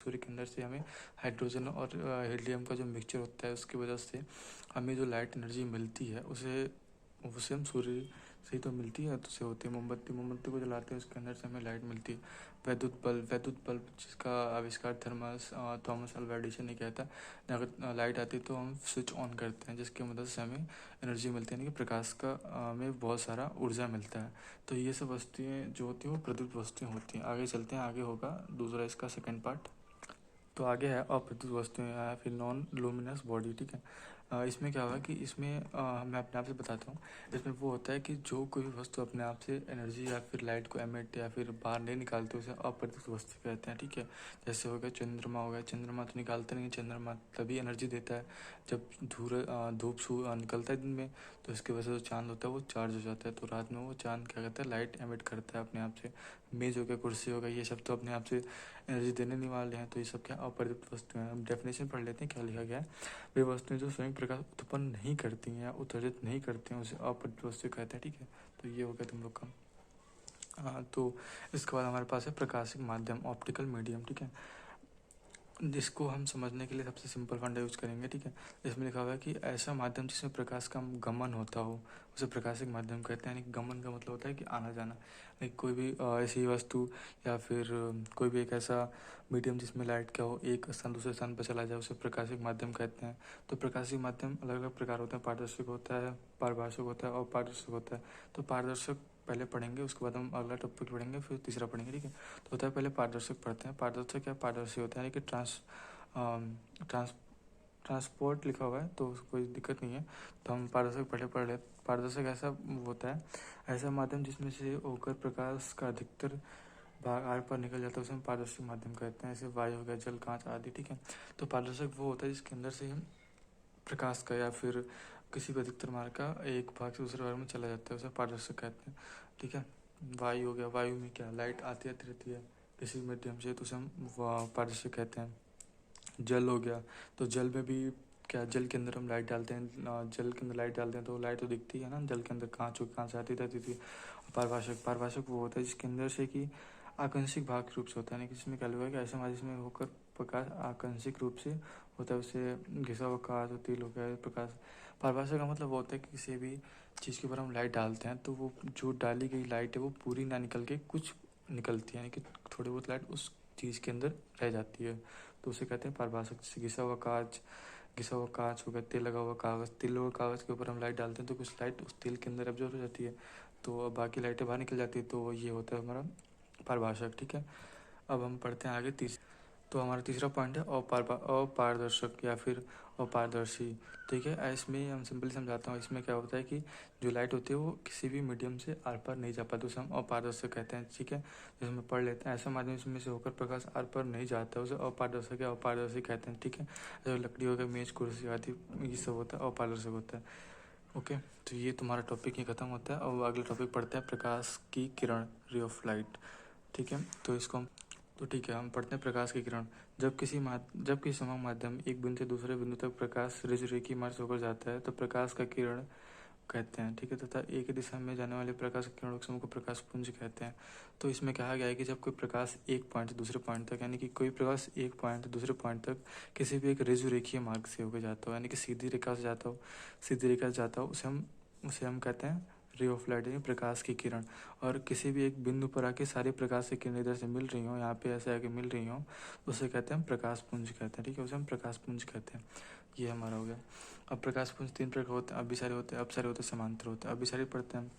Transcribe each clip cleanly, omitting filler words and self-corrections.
सूर्य के अंदर से हमें हाइड्रोजन और हीलियम का जो मिक्सचर होता है उसकी वजह से हमें जो लाइट एनर्जी मिलती है उसे उसे हम सूर्य से ही तो मिलती है, तो से होती है। मोमबत्ती को जलाते हैं उसके अंदर से हमें लाइट मिलती है। वैद्युत बल्ब जिसका आविष्कार थॉमस अल्वा एडिसन ने किया था। अगर लाइट आती है तो हम स्विच ऑन करते हैं जिसकी मदद से हमें एनर्जी मिलती है, यानी कि प्रकाश का में बहुत सारा ऊर्जा मिलता है। तो ये सब वस्तुएं जो होती हैं वो प्रदीप्त वस्तुएं होती हैं। आगे चलते हैं, आगे होगा दूसरा इसका सेकंड पार्ट। तो आगे है अप्रदीप्त वस्तुएं या फिर नॉन लूमिनस बॉडी। ठीक है, इसमें क्या होगा कि इसमें मैं अपने आप से बताता हूँ। इसमें वो होता है कि जो कोई भी वस्तु अपने आप से एनर्जी या फिर लाइट को एमिट या फिर बाहर नहीं निकालते उसे अप्रदीप्त वस्तु कहते हैं। ठीक है, जैसे हो गया चंद्रमा, हो गया चंद्रमा तो निकालता नहीं है, चंद्रमा तभी एनर्जी देता है जब धूप निकलता है दिन में, तो इसकी वजह से जो चांद होता है वो चार्ज हो जाता है, तो रात में वो चांद क्या करता है, लाइट एमिट करता है अपने आप से। मेज हो गया, कुर्सी हो गया, ये सब तो अपने आप से एनर्जी देने नहीं वाले हैं, तो ये सब क्या अपर्याप्त वस्तुएं हैं। हम डेफिनेशन पढ़ लेते हैं क्या लिखा गया है। वे वस्तुएं जो स्वयं प्रकाश उत्पन्न नहीं करती हैं या उत्सर्जित नहीं करती हैं उसे अपर्याप्त वस्तुएं कहते हैं। ठीक है, तो ये हो गया तुम लोग का। तो इसके बाद हमारे पास है प्रकाशिक माध्यम, ऑप्टिकल मीडियम। ठीक है, जिसको हम समझने के लिए सबसे सिंपल फंडा यूज करेंगे। ठीक है, इसमें लिखा हुआ है कि ऐसा माध्यम जिसमें प्रकाश का गमन होता हो उसे प्रकाशिक माध्यम कहते हैं। यानी कि गमन का मतलब होता है कि आना जाना, लाइक कोई भी ऐसी वस्तु या फिर कोई भी एक ऐसा मीडियम जिसमें लाइट क्या हो, एक स्थान दूसरे स्थान पर चला जाए उसे प्रकाशिक माध्यम कहते हैं। तो प्रकाशिक माध्यम अलग अलग प्रकार होते हैं, पारदर्शक होता है, पारभाषक होता है और पारदर्शक होता है। तो पारदर्शक पहले पढ़ेंगे, उसके बाद हम अगला टॉपिक पढ़ेंगे, फिर तीसरा पढ़ेंगे। ठीक है, तो होता है पहले पारदर्शक पढ़ते हैं। पारदर्शक क्या, पारदर्शी होता है, यानी कि ट्रांस ट्रांसपोर्ट लिखा हुआ है तो कोई दिक्कत नहीं है, तो हम पारदर्शक पहले पढ़ ले। पारदर्शक ऐसा होता है, ऐसा माध्यम जिसमें से होकर प्रकाश का अधिकतर भाग आर पर निकल जाता है उसे हम पारदर्शक माध्यम कहते हैं, जैसे वायु हो गया, जल, कांच आदि। ठीक है, तो पारदर्शक वो होता है जिसके अंदर से हम प्रकाश का या फिर किसी भी अधिकतर मार्ग का एक भाग से दूसरे भाग में चला जाता है उसे पारदर्शक कहते हैं। ठीक है, वायु हो गया, वायु में क्या लाइट आती आती रहती है किसी मीडियम से, तो उसे हम पारदर्शक कहते हैं। जल हो गया, तो जल में भी क्या, जल के अंदर हम लाइट डालते हैं, जल के अंदर लाइट डालते हैं तो लाइट तो दिखती है ना, जल के अंदर कांच हो, कांच आती रहती थी। पारभाषक वो होता है जिसके अंदर से कि आकंशिक भाग रूप से होता है, यानी कि जिसमें क्या होगा कि ऐसा जिसमें होकर प्रकाश आकंशिक रूप से होता है उसे घिसा हुआ कांच और तिल हो गया प्रकाश। पारभाषा का मतलब वो होता है कि किसी भी चीज़ के ऊपर हम लाइट डालते हैं तो वो जो डाली गई लाइट है वो पूरी ना निकल के कुछ निकलती है, यानी कि थोड़ी बहुत लाइट उस चीज़ के अंदर रह जाती है, तो उसे कहते हैं पारभाषक। जैसे घिसा हुआ कांच हो गया, तेल लगा हुआ कागज़, तेल लगा हुआ कागज़ के ऊपर हम लाइट डालते हैं तो कुछ लाइट उस तेल के अंदर एब्जॉर्ब हो जाती है, तो बाकी लाइटें बाहर निकल जाती है, तो ये होता है हमारा पारभाषक। ठीक है, अब हम पढ़ते हैं आगे तो हमारा तीसरा पॉइंट है अपारदर्शक या फिर अपारदर्शी। ठीक है, इसमें हम सिंपली समझाता हूँ। इसमें क्या होता है कि जो लाइट होती है वो किसी भी मीडियम से आर पार नहीं जा पाती, उसे हम अपारदर्शक कहते हैं। ठीक है, जैसे हम पढ़ लेते हैं, ऐसा माध्यम जिसमें से होकर प्रकाश आर पार नहीं जाता है उसे अपारदर्शक या अपारदर्शी कहते हैं। ठीक है, जैसे लकड़ी हो गया, मेज, कुर्सी आदि, ये सब होता है अपारदर्शक होता है। ओके, तो ये तुम्हारा टॉपिक ही खत्म होता है और अगला टॉपिक पढ़ते हैं प्रकाश की किरण, रे ऑफ लाइट। ठीक है, तो इसको हम तो ठीक है, हम पढ़ते हैं प्रकाश की किरण। जब किसी समान माध्यम एक बिंदु से दूसरे बिंदु तक प्रकाश रेखीय मार्ग से होकर जाता है तो प्रकाश का किरण कहते हैं। ठीक है, तथा एक ही दिशा में जाने वाले प्रकाश के किरणों के समूह को प्रकाश पुंज कहते हैं। तो इसमें कहा गया है कि जब कोई प्रकाश एक पॉइंट से दूसरे पॉइंट तक, यानी कि कोई प्रकाश एक पॉइंट से दूसरे पॉइंट तक किसी भी एक रेखीय मार्ग से होकर जाता हो, यानी कि सीधी रेखा से जाता हो, उसे हम कहते हैं रे ऑफ लाइट, यानी प्रकाश की किरण। और किसी भी एक बिंदु पर आके सारी प्रकाश की किरणें इधर से मिल रही हो, यहाँ पे ऐसे आके मिल रही हो, तो उसे कहते हैं प्रकाश पुंज कहते हैं। ठीक है, उसे हम प्रकाश पुंज कहते हैं। ये हमारा हो गया। अब प्रकाश पुंज तीन प्रकार होते हैं, अभिसारी होते हैं, अपसारी होते हैं, समांतर होते हैं। अभिसारी पढ़ते हैं।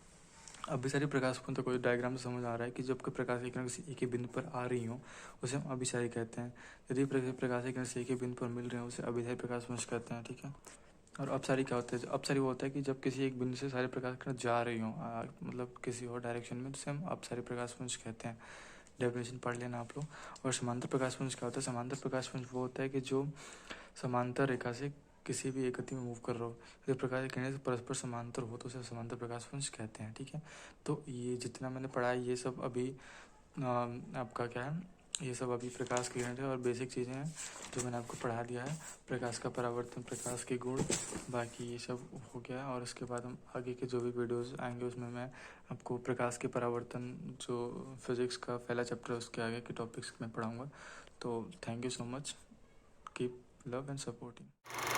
अभिसारी प्रकाश पुंज तो कोई डायग्राम से समझ आ रहा है कि जब कोई प्रकाश की किरण किसी एक ही बिंदु पर आ रही हो उसे हम अभिसारी कहते हैं। यदि प्रकाश की किरण से एक ही बिंदु पर मिल रही हो उसे अभिसारी प्रकाश पुंज कहते हैं। ठीक है, और अपसारी क्या होता है, अपसारी वो होता है कि जब किसी एक बिंदु से सारे प्रकाश किरण जा रही हो, मतलब किसी और डायरेक्शन में, तो उसे हम अपसारी प्रकाश पुंज कहते हैं। डेफिनेशन पढ़ लेना आप लोग। और समांतर प्रकाश पुंज क्या होता है, समांतर प्रकाश पुंज वो होता है कि जो समांतर रेखा से किसी भी एक गति में मूव कर रहा हो, यदि प्रकाश की किरणें परस्पर समांतर हो तो उसे समांतर प्रकाश पुंज कहते हैं। ठीक है, तो ये जितना मैंने पढ़ा है ये सब अभी आपका क्या है, ये सब अभी प्रकाश की यूनिट है और बेसिक चीज़ें हैं जो मैंने आपको पढ़ा दिया है। प्रकाश का परावर्तन, प्रकाश के गुण, बाकी ये सब हो गया। और उसके बाद हम आगे के जो भी वीडियोस आएंगे उसमें मैं आपको प्रकाश के परावर्तन जो फिज़िक्स का पहला चैप्टर है उसके आगे के टॉपिक्स में पढ़ाऊँगा। तो thank you so much, keep love and supporting.